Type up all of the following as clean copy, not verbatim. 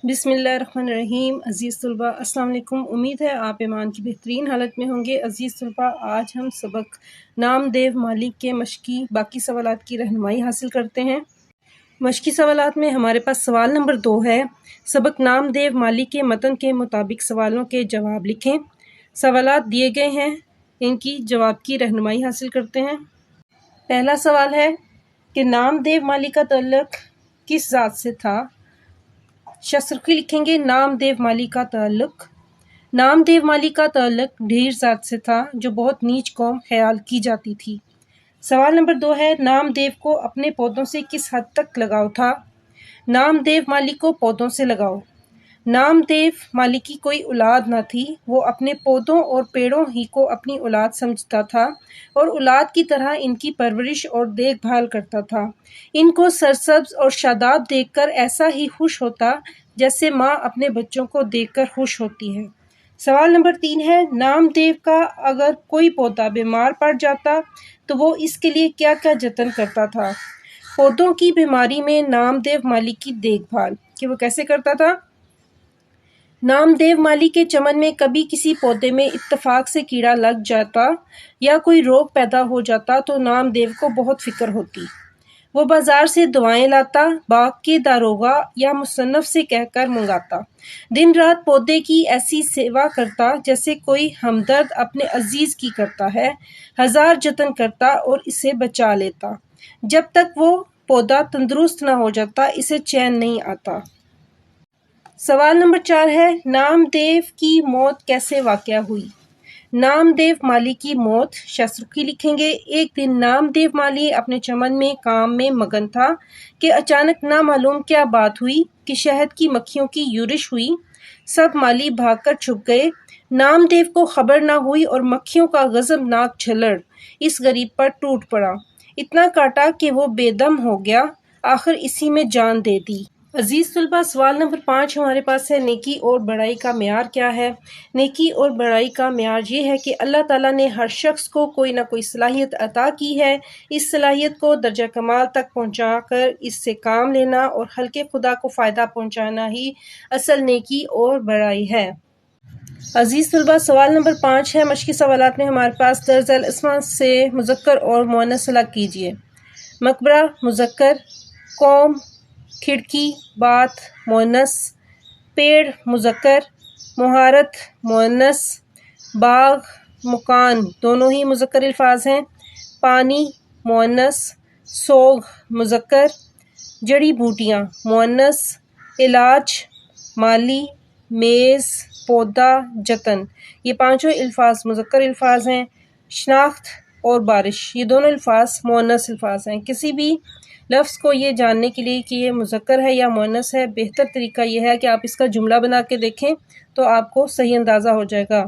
بسم اللہ الرحمن الرحیم۔ عزیز طلبہ السلام علیکم۔ امید ہے آپ ایمان کی بہترین حالت میں ہوں گے۔ عزیز طلبہ، آج ہم سبق نام دیو مالک کے مشقی باقی سوالات کی رہنمائی حاصل کرتے ہیں۔ مشقی سوالات میں ہمارے پاس سوال نمبر 2 ہے۔ سبق نام دیو مالک کے متن کے مطابق سوالوں کے جواب لکھیں۔ سوالات دیے گئے ہیں، ان کی جواب کی رہنمائی حاصل کرتے ہیں۔ پہلا سوال ہے کہ نام دیو مالک کا تعلق کس ذات سے تھا؟ شسرخی لکھیں گے نام دیو مالک کا تعلق۔ نام دیو مالک کا تعلق ڈھیر ذات سے تھا جو بہت نیچ قوم خیال کی جاتی تھی۔ سوال نمبر 2 ہے نام دیو کو اپنے پودوں سے کس حد تک لگاؤ تھا؟ نام دیو مالک کو پودوں سے لگاؤ۔ نام دیو مالک کی کوئی اولاد نہ تھی، وہ اپنے پودوں اور پیڑوں ہی کو اپنی اولاد سمجھتا تھا اور اولاد کی طرح ان کی پرورش اور دیکھ بھال کرتا تھا۔ ان کو سرسبز اور شاداب دیکھ کر ایسا ہی خوش ہوتا جیسے ماں اپنے بچوں کو دیکھ کر خوش ہوتی ہے۔ سوال نمبر 3 ہے نام دیو کا اگر کوئی پودا بیمار پڑ جاتا تو وہ اس کے لیے کیا کیا جتن کرتا تھا؟ پودوں کی بیماری میں نام دیو مالک کی دیکھ بھال کہ وہ کیسے کرتا تھا؟ نام دیو مالک کے چمن میں کبھی کسی پودے میں اتفاق سے کیڑا لگ جاتا یا کوئی روگ پیدا ہو جاتا تو نام دیو کو بہت فکر ہوتی۔ وہ بازار سے دوائیں لاتا، باغ کے داروغہ یا مصنف سے کہہ کر منگاتا، دن رات پودے کی ایسی سیوا کرتا جیسے کوئی ہمدرد اپنے عزیز کی کرتا ہے، ہزار جتن کرتا اور اسے بچا لیتا۔ جب تک وہ پودا تندرست نہ ہو جاتا اسے چین نہیں آتا۔ سوال نمبر 4 ہے نام دیو کی موت کیسے واقع ہوئی؟ نام دیو مالی کی موت شسرخی لکھیں گے ایک دن نام دیو مالی اپنے چمن میں کام میں مگن تھا کہ اچانک نامعلوم کیا بات ہوئی کہ شہد کی مکھیوں کی یورش ہوئی۔ سب مالی بھاگ کر چھپ گئے۔ نام دیو کو خبر نہ ہوئی اور مکھیوں کا غضبناک جھلڑ اس غریب پر ٹوٹ پڑا، اتنا کاٹا کہ وہ بے دم ہو گیا، آخر اسی میں جان دے دی۔ عزیز طلبہ، سوال نمبر 5 ہمارے پاس ہے نیکی اور بڑائی کا معیار کیا ہے؟ نیکی اور بڑائی کا معیار یہ ہے کہ اللہ تعالیٰ نے ہر شخص کو کوئی نہ کوئی صلاحیت عطا کی ہے، اس صلاحیت کو درجہ کمال تک پہنچا کر اس سے کام لینا اور خلق خدا کو فائدہ پہنچانا ہی اصل نیکی اور بڑائی ہے۔ عزیز طلبہ، سوال نمبر 5 ہے مشقی سوالات میں ہمارے پاس درج ذیل اسما سے مذکر اور مؤنث سلیکٹ کیجیے۔ مقبرہ مذکر، قوم کھڑکی بات مؤنث، پیڑ مذکر، مہارت مؤنث، باغ مکان دونوں ہی مذکر الفاظ ہیں، پانی مؤنث، سوگ مذکر، جڑی بوٹیاں مؤنث، علاج مالی، میز پودا جتن یہ پانچوں الفاظ مذکر الفاظ ہیں۔ شناخت اور بارش یہ دونوں الفاظ مؤنث الفاظ ہیں۔ کسی بھی لفظ کو یہ جاننے کے لیے کہ یہ مذکر ہے یا مؤنث ہے بہتر طریقہ یہ ہے کہ آپ اس کا جملہ بنا کے دیکھیں تو آپ کو صحیح اندازہ ہو جائے گا۔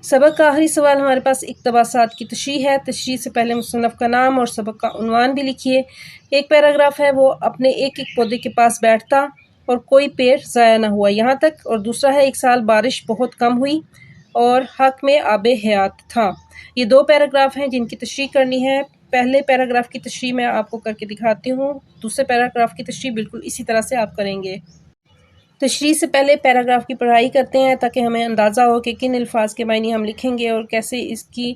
سبق کا آخری سوال ہمارے پاس اقتباسات کی تشریح ہے۔ تشریح سے پہلے مصنف کا نام اور سبق کا عنوان بھی لکھیے۔ ایک پیراگراف ہے وہ اپنے ایک پودے کے پاس بیٹھتا اور کوئی پیڑ ضائع نہ ہوا یہاں تک، اور دوسرا ہے ایک سال بارش بہت کم ہوئی اور حق میں آب حیات تھا۔ یہ دو پیراگراف ہیں جن کی تشریح کرنی ہے۔ پہلے پیراگراف کی تشریح میں آپ کو کر کے دکھاتی ہوں، دوسرے پیراگراف کی تشریح بالکل اسی طرح سے آپ کریں گے۔ تشریح سے پہلے پیراگراف کی پڑھائی کرتے ہیں تاکہ ہمیں اندازہ ہو کہ کن الفاظ کے معنی ہم لکھیں گے اور کیسے اس کی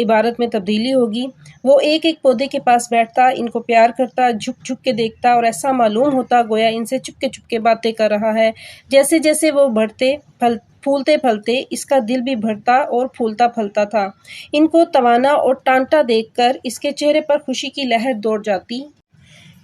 عبارت میں تبدیلی ہوگی۔ وہ ایک ایک پودے کے پاس بیٹھتا، ان کو پیار کرتا، جھک جھک کے دیکھتا اور ایسا معلوم ہوتا گویا ان سے چپ کے باتیں کر رہا ہے۔ جیسے جیسے وہ بڑھتے پھولتے پھلتے اس کا دل بھی بڑھتا اور پھولتا پھلتا تھا۔ ان کو توانا اور ٹانٹا دیکھ کر اس کے چہرے پر خوشی کی لہر دوڑ جاتی۔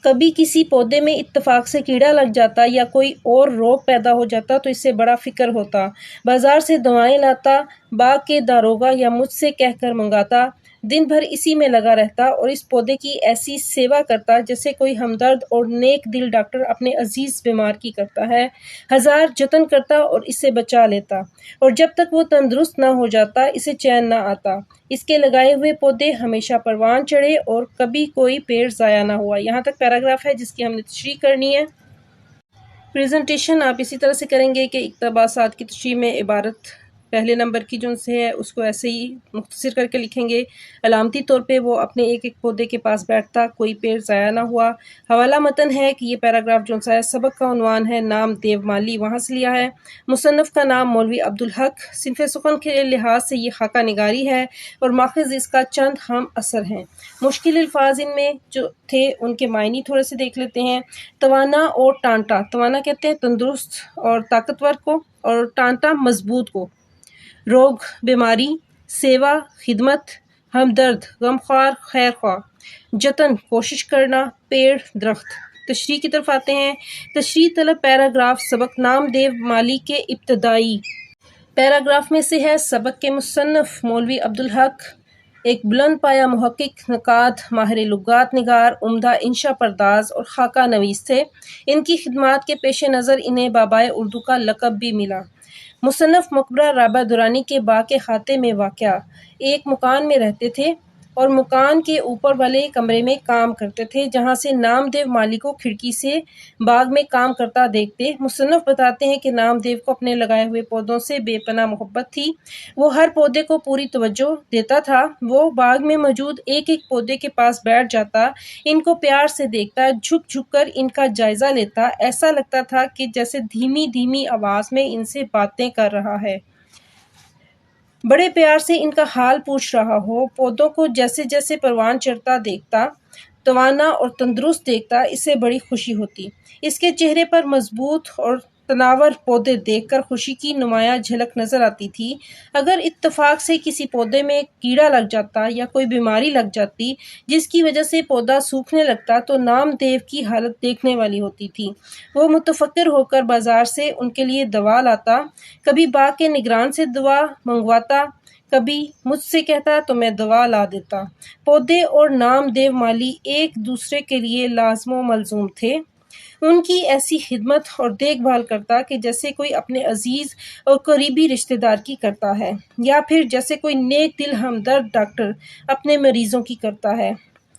کبھی کسی پودے میں اتفاق سے کیڑا لگ جاتا یا کوئی اور روگ پیدا ہو جاتا تو اس سے بڑا فکر ہوتا، بازار سے دوائیں لاتا، باغ کے داروغہ یا مجھ سے کہہ کر منگاتا، دن بھر اسی میں لگا رہتا اور اس پودے کی ایسی سیوا کرتا جیسے کوئی ہمدرد اور نیک دل ڈاکٹر اپنے عزیز بیمار کی کرتا ہے، ہزار جتن کرتا اور اسے بچا لیتا، اور جب تک وہ تندرست نہ ہو جاتا اسے چین نہ آتا۔ اس کے لگائے ہوئے پودے ہمیشہ پروان چڑھے اور کبھی کوئی پیڑ ضائع نہ ہوا۔ یہاں تک پیراگراف ہے جس کی ہم نے تشریح کرنی ہے۔ پریزنٹیشن آپ اسی طرح سے کریں گے کہ اقتباسات کی تشریح میں عبارت پہلے نمبر کی جو سے ہے اس کو ایسے ہی مختصر کر کے لکھیں گے۔ علامتی طور پہ وہ اپنے ایک ایک پودے کے پاس بیٹھتا، کوئی پیڑ ضائع نہ ہوا۔ حوالہ متن ہے کہ یہ پیراگراف جو ہے سبق کا عنوان ہے نام دیو مالی، وہاں سے لیا ہے۔ مصنف کا نام مولوی عبدالحق، صنف سخن کے لحاظ سے یہ خاکہ نگاری ہے اور ماخذ اس کا چند ہم اثر ہیں۔ مشکل الفاظ ان میں جو تھے ان کے معنی تھوڑے سے دیکھ لیتے ہیں۔ توانا اور ٹانٹا، توانا کہتے ہیں تندرست اور طاقتور کو، اور ٹانٹا مضبوط کو۔ روگ بیماری، سیوا خدمت، ہمدرد غمخوار خیر خواہ، جتن کوشش کرنا، پیڑ درخت۔ تشریح کی طرف آتے ہیں۔ تشریح طلب پیراگراف سبق نام دیو مالی کے ابتدائی پیراگراف میں سے ہے۔ سبق کے مصنف مولوی عبدالحق ایک بلند پایہ محقق، نقاد، ماہر لغات نگار، عمدہ انشا پرداز اور خاکہ نویس تھے۔ ان کی خدمات کے پیش نظر انہیں بابائے اردو کا لقب بھی ملا۔ مصنف مقبرہ رابعہ درانی کے باغ کے خاتے میں واقع ایک مکان میں رہتے تھے اور مکان کے اوپر والے کمرے میں کام کرتے تھے، جہاں سے نام دیو مالی کو کھڑکی سے باغ میں کام کرتا دیکھتے۔ مصنف بتاتے ہیں کہ نام دیو کو اپنے لگائے ہوئے پودوں سے بے پناہ محبت تھی۔ وہ ہر پودے کو پوری توجہ دیتا تھا۔ وہ باغ میں موجود ایک ایک پودے کے پاس بیٹھ جاتا، ان کو پیار سے دیکھتا، جھک جھک کر ان کا جائزہ لیتا۔ ایسا لگتا تھا کہ جیسے دھیمی دھیمی آواز میں ان سے باتیں کر رہا ہے، بڑے پیار سے ان کا حال پوچھ رہا ہو۔ پودوں کو جیسے جیسے پروان چڑھتا دیکھتا، توانا اور تندرست دیکھتا، اسے بڑی خوشی ہوتی۔ اس کے چہرے پر مضبوط اور تناور پودے دیکھ کر خوشی کی نمایاں جھلک نظر آتی تھی۔ اگر اتفاق سے کسی پودے میں کیڑا لگ جاتا یا کوئی بیماری لگ جاتی جس کی وجہ سے پودا سوکھنے لگتا تو نام دیو کی حالت دیکھنے والی ہوتی تھی۔ وہ متفکر ہو کر بازار سے ان کے لیے دوا لاتا، کبھی باغ کے نگران سے دوا منگواتا، کبھی مجھ سے کہتا تو میں دوا لا دیتا۔ پودے اور نام دیو مالی ایک دوسرے کے لیے لازم و ملزوم تھے۔ ان کی ایسی خدمت اور دیکھ بھال کرتا کہ جیسے کوئی اپنے عزیز اور قریبی رشتہ دار کی کرتا ہے، یا پھر جیسے کوئی نیک دل ہمدرد ڈاکٹر اپنے مریضوں کی کرتا ہے۔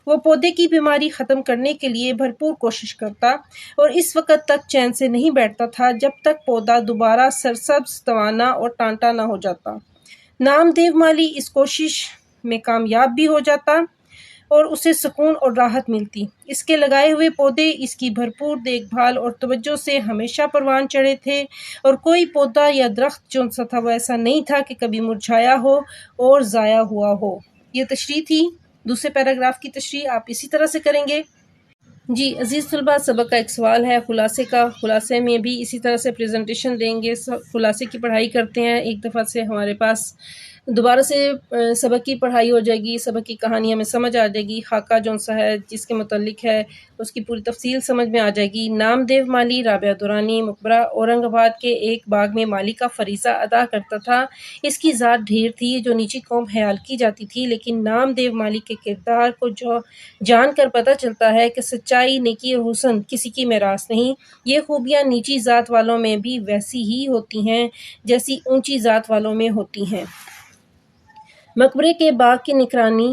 وہ پودے کی بیماری ختم کرنے کے لیے بھرپور کوشش کرتا اور اس وقت تک چین سے نہیں بیٹھتا تھا جب تک پودا دوبارہ سرسبز، توانا اور ٹانٹا نہ ہو جاتا۔ نام دیو مالی اس کوشش میں کامیاب بھی ہو جاتا اور اسے سکون اور راحت ملتی۔ اس کے لگائے ہوئے پودے اس کی بھرپور دیکھ بھال اور توجہ سے ہمیشہ پروان چڑھے تھے، اور کوئی پودا یا درخت جو سا تھا وہ ایسا نہیں تھا کہ کبھی مرجھایا ہو اور ضائع ہوا ہو۔ یہ تشریح تھی۔ دوسرے پیراگراف کی تشریح آپ اسی طرح سے کریں گے۔ جی عزیز طلباء، سبق کا ایک سوال ہے خلاصے کا۔ خلاصے میں بھی اسی طرح سے پریزنٹیشن دیں گے۔ خلاصے کی پڑھائی کرتے ہیں، ایک دفعہ سے ہمارے پاس دوبارہ سے سبق کی پڑھائی ہو جائے گی، سبق کی کہانی ہمیں سمجھ آ جائے گی، خاکہ جون سا ہے جس کے متعلق ہے اس کی پوری تفصیل سمجھ میں آ جائے گی۔ نام دیو مالی رابعہ درانی مقبرہ اورنگ آباد کے ایک باغ میں مالی کا فریضہ ادا کرتا تھا۔ اس کی ذات ڈھیر تھی جو نیچی قوم خیال کی جاتی تھی، لیکن نام دیو مالی کے کردار کو جو جان کر پتہ چلتا ہے کہ سچائی، نیکی اور حسن کسی کی میراث نہیں۔ یہ خوبیاں نیچی ذات والوں میں بھی ویسی ہی ہوتی ہیں جیسی اونچی ذات والوں میں ہوتی ہیں۔ مقبرے کے باغ کی نگرانی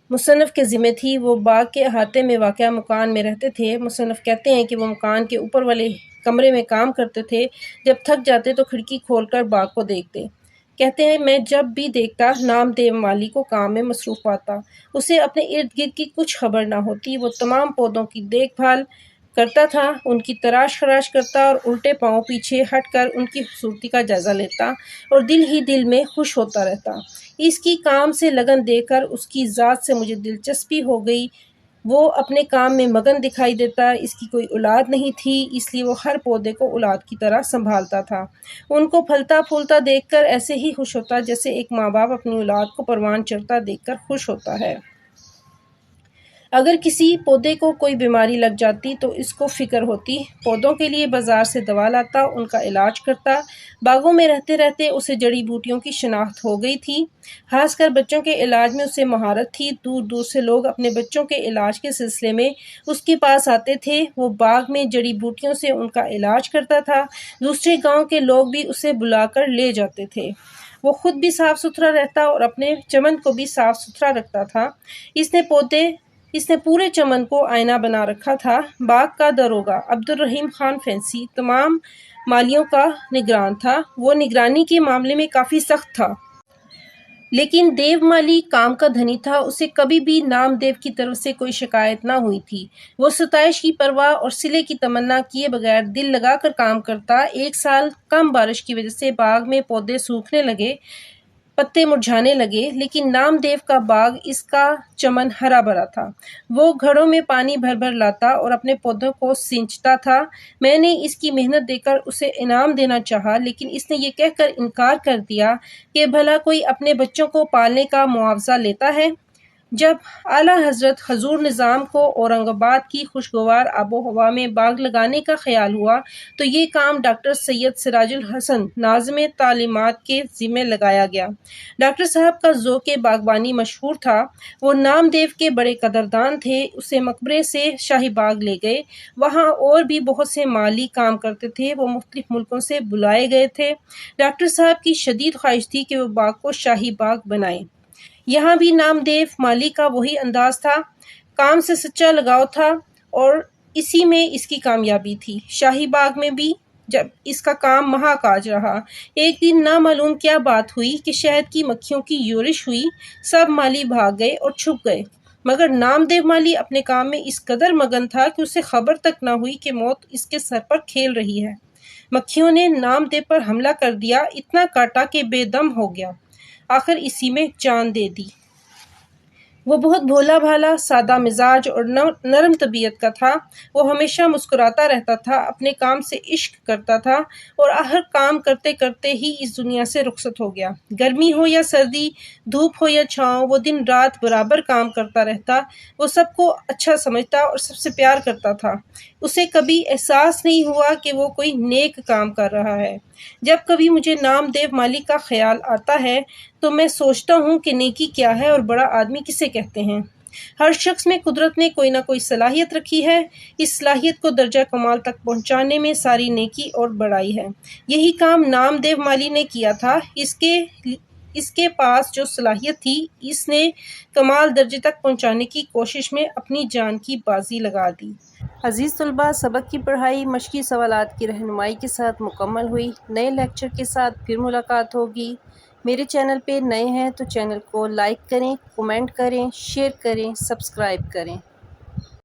مصنف کے ذمہ تھی۔ وہ باغ کے احاطے میں واقع مکان میں رہتے تھے۔ مصنف کہتے ہیں کہ وہ مکان کے اوپر والے کمرے میں کام کرتے تھے۔ جب تھک جاتے تو کھڑکی کھول کر باغ کو دیکھتے۔ کہتے ہیں میں جب بھی دیکھتا نام دیو مالی کو کام میں مصروف پاتا، اسے اپنے ارد گرد کی کچھ خبر نہ ہوتی۔ وہ تمام پودوں کی دیکھ بھال کرتا تھا، ان کی تراش خراش کرتا اور الٹے پاؤں پیچھے ہٹ کر ان کی خوبصورتی کا جائزہ لیتا اور دل ہی دل میں خوش ہوتا رہتا۔ اس کی کام سے لگن دیکھ کر اس کی ذات سے مجھے دلچسپی ہو گئی۔ وہ اپنے کام میں مگن دکھائی دیتا۔ اس کی کوئی اولاد نہیں تھی، اس لیے وہ ہر پودے کو اولاد کی طرح سنبھالتا تھا۔ ان کو پھلتا پھولتا دیکھ کر ایسے ہی خوش ہوتا جیسے ایک ماں باپ اپنی اولاد کو پروان چڑھتا دیکھ کر خوش ہوتا ہے۔ اگر کسی پودے کو کوئی بیماری لگ جاتی تو اس کو فکر ہوتی، پودوں کے لیے بازار سے دوا لاتا، ان کا علاج کرتا۔ باغوں میں رہتے رہتے اسے جڑی بوٹیوں کی شناخت ہو گئی تھی، خاص کر بچوں کے علاج میں اسے مہارت تھی۔ دور دور سے لوگ اپنے بچوں کے علاج کے سلسلے میں اس کے پاس آتے تھے۔ وہ باغ میں جڑی بوٹیوں سے ان کا علاج کرتا تھا۔ دوسرے گاؤں کے لوگ بھی اسے بلا کر لے جاتے تھے۔ وہ خود بھی صاف ستھرا رہتا اور اپنے چمن کو بھی صاف ستھرا رکھتا تھا۔ اس نے پودے اس نے پورے چمن کو آئینہ بنا رکھا تھا۔ باغ کا داروغہ عبدالرحیم خان فینسی تمام مالیوں کا نگران تھا۔ وہ نگرانی کے معاملے میں کافی سخت تھا، لیکن دیو مالی کام کا دھنی تھا۔ اسے کبھی بھی نام دیو کی طرف سے کوئی شکایت نہ ہوئی تھی۔ وہ ستائش کی پرواہ اور صلے کی تمنا کیے بغیر دل لگا کر کام کرتا۔ ایک سال کم بارش کی وجہ سے باغ میں پودے سوکھنے لگے، پتے مرجھانے لگے، لیکن نام دیو کا باغ، اس کا چمن ہرا بھرا تھا۔ وہ گھڑوں میں پانی بھر بھر لاتا اور اپنے پودوں کو سینچتا تھا۔ میں نے اس کی محنت دیکھ کر اسے انعام دینا چاہا، لیکن اس نے یہ کہہ کر انکار کر دیا کہ بھلا کوئی اپنے بچوں کو پالنے کا معاوضہ لیتا ہے؟ جب اعلیٰ حضرت حضور نظام کو اورنگ آباد کی خوشگوار آب و ہوا میں باغ لگانے کا خیال ہوا تو یہ کام ڈاکٹر سید سراج الحسن ناظم تعلیمات کے ذمہ لگایا گیا۔ ڈاکٹر صاحب کا ذوق باغبانی مشہور تھا۔ وہ نام دیو کے بڑے قدردان تھے۔ اسے مقبرے سے شاہی باغ لے گئے۔ وہاں اور بھی بہت سے مالی کام کرتے تھے۔ وہ مختلف ملکوں سے بلائے گئے تھے۔ ڈاکٹر صاحب کی شدید خواہش تھی کہ وہ باغ کو شاہی باغ بنائیں۔ یہاں بھی نام دیو مالی کا وہی انداز تھا، کام سے سچا لگاؤ تھا اور اسی میں اس کی کامیابی تھی۔ شاہی باغ میں بھی جب اس کا کام مہا کاج رہا۔ ایک دن نامعلوم کیا بات ہوئی کہ شہد کی مکھیوں کی یورش ہوئی، سب مالی بھاگ گئے اور چھپ گئے، مگر نام دیو مالی اپنے کام میں اس قدر مگن تھا کہ اسے خبر تک نہ ہوئی کہ موت اس کے سر پر کھیل رہی ہے۔ مکھیوں نے نام دیو پر حملہ کر دیا، اتنا کاٹا کہ بے دم ہو گیا، آخر اسی میں جان دے دی۔ وہ بہت بھولا بھالا، سادہ مزاج اور نرم طبیعت کا تھا۔ وہ ہمیشہ مسکراتا رہتا تھا، اپنے کام سے عشق کرتا تھا اور ہر کام کرتے کرتے ہی اس دنیا سے رخصت ہو گیا۔ گرمی ہو یا سردی، دھوپ ہو یا چھاؤں، وہ دن رات برابر کام کرتا رہتا۔ وہ سب کو اچھا سمجھتا اور سب سے پیار کرتا تھا۔ اسے کبھی احساس نہیں ہوا کہ وہ کوئی نیک کام کر رہا ہے۔ جب کبھی مجھے نام دیو مالی کا خیال آتا ہے تو میں سوچتا ہوں کہ نیکی کیا ہے اور بڑا آدمی کسے کہتے ہیں۔ ہر شخص میں قدرت نے کوئی نہ کوئی صلاحیت رکھی ہے، اس صلاحیت کو درجہ کمال تک پہنچانے میں ساری نیکی اور بڑائی ہے۔ یہی کام نام دیو مالی نے کیا تھا۔ اس کے پاس جو صلاحیت تھی، اس نے کمال درجے تک پہنچانے کی کوشش میں اپنی جان کی بازی لگا دی۔ عزیز طلباء، سبق کی پڑھائی مشقی سوالات کی رہنمائی کے ساتھ مکمل ہوئی۔ نئے لیکچر کے ساتھ پھر ملاقات ہوگی۔ میرے چینل پہ نئے ہیں تو چینل کو لائک کریں، کومنٹ کریں، شیئر کریں، سبسکرائب کریں۔